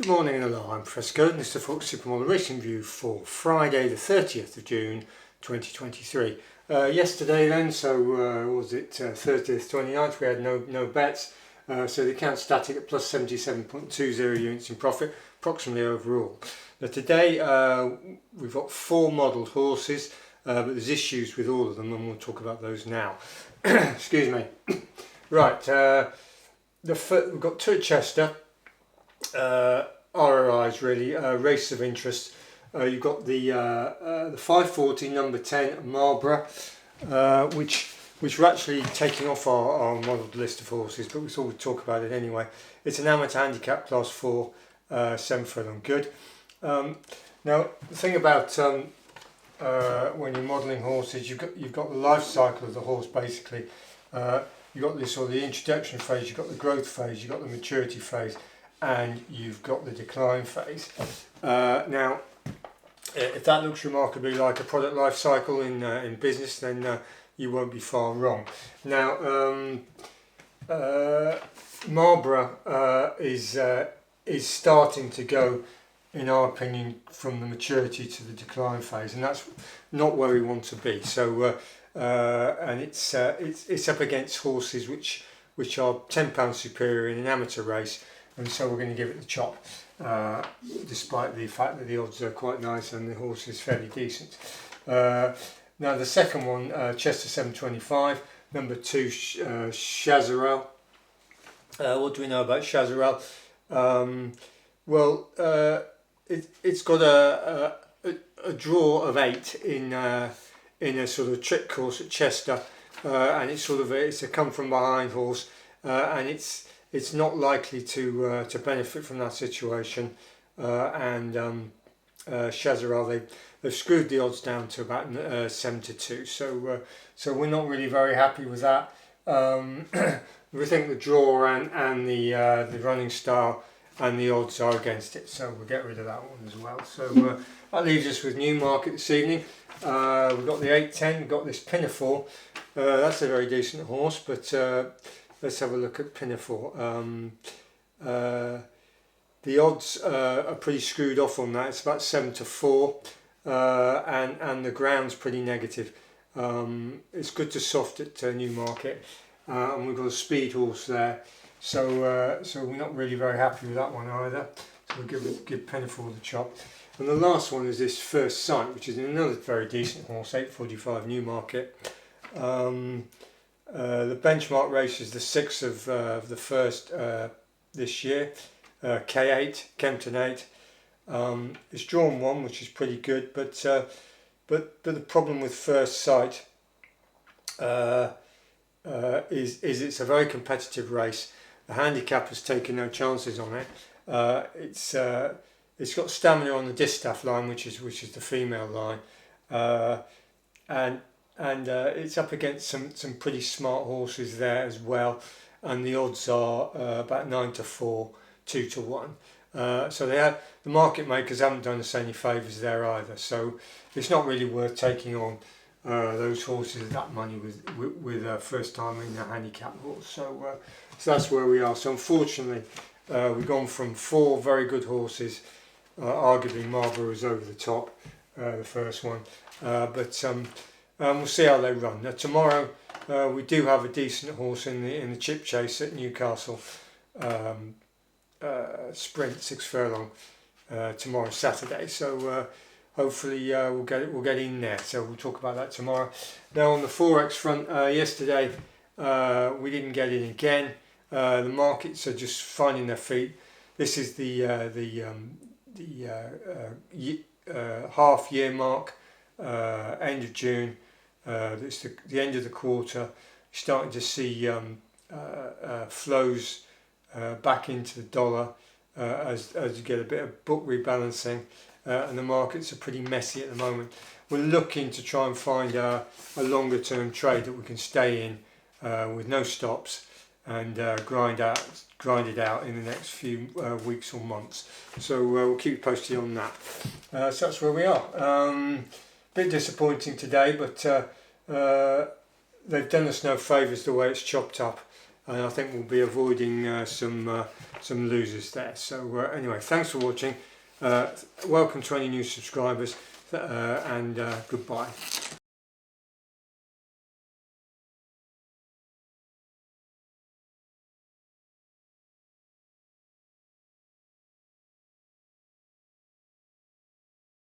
Good morning and hello, I'm Fresco, and this is the Forex Supermodel Racing View for Friday the 30th of June 2023. Yesterday then, so was it Thursday the 29th, we had no bets, so the account's static at plus 77.20 units in profit, approximately overall. Now today we've got 4 modelled horses, but there's issues with all of them and we'll talk about those now. Excuse me. Right, we've got 2 at Chester. ROIs really, races of interest. You've got the 540 number 10 Marlborough, which we're actually taking off our modelled list of horses, but we thought we'd talk about it anyway. It's an amateur handicap class 4, 7 furlong good. Now the thing about when you're modelling horses, you've got the life cycle of the horse basically. You've got this sort of the introduction phase, you've got the growth phase, you've got the maturity phase, and you've got the decline phase. Now, if that looks remarkably like a product life cycle in business, then you won't be far wrong. Now, Marlborough is starting to go, in our opinion, from the maturity to the decline phase, and that's not where we want to be. So, and it's up against horses which are £10 superior in an amateur race. And so we're going to give it the chop, despite the fact that the odds are quite nice and the horse is fairly decent. Now the second one, Chester 725, number 2 Chazarel. What do we know about Chazarel? It's got a draw of 8 in a sort of trick course at Chester, and it's a come from behind horse, and it's not likely to benefit from that situation, and Chazarel, they've screwed the odds down to about 7 to 2, so we're not really very happy with that. We think the draw and the running style and the odds are against it, so we'll get rid of that one as well. So that leaves us with Newmarket this evening. We've got the 810, we've got this Pinafore. That's a very decent horse, but let's have a look at Pinafore. The odds are pretty screwed off on that. It's about 7 to 4, and the ground's pretty negative. It's good to soft at Newmarket, and we've got a speed horse there. So we're not really very happy with that one either. So we'll give Pinafore the chop. And the last one is this First Sight, which is another very decent horse, 8:45 Newmarket. The benchmark race is the 6th of the 1st this year, K8, Kempton 8. It's drawn 1, which is pretty good, but the problem with First Sight is it's a very competitive race. The handicap has taken no chances on it. It's got stamina on the distaff line, which is the female line, and it's up against some pretty smart horses there as well, and the odds are about 9 to 4, 2 to 1. So the market makers haven't done us any favours there either. So it's not really worth taking on those horses at that money with first time in a handicap horse. So that's where we are. So unfortunately, we've gone from 4 very good horses. Arguably Marlborough is over the top, the first one, but we'll see how they run. Now tomorrow we do have a decent horse in the chip chase at Newcastle, sprint 6 furlong tomorrow Saturday. So hopefully we'll get in there. So we'll talk about that tomorrow. Now on the Forex front, yesterday we didn't get in again. The markets are just finding their feet. This is the half year mark, end of June. It's the end of the quarter. Starting to see flows back into the dollar as you get a bit of book rebalancing, and the markets are pretty messy at the moment. We're looking to try and find a longer term trade that we can stay in with no stops and grind it out in the next few weeks or months. So we'll keep you posted on that. So that's where we are. Bit disappointing today, but they've done us no favours the way it's chopped up. and I think we'll be avoiding some losers there. So anyway, thanks for watching. Welcome to any new subscribers, and goodbye.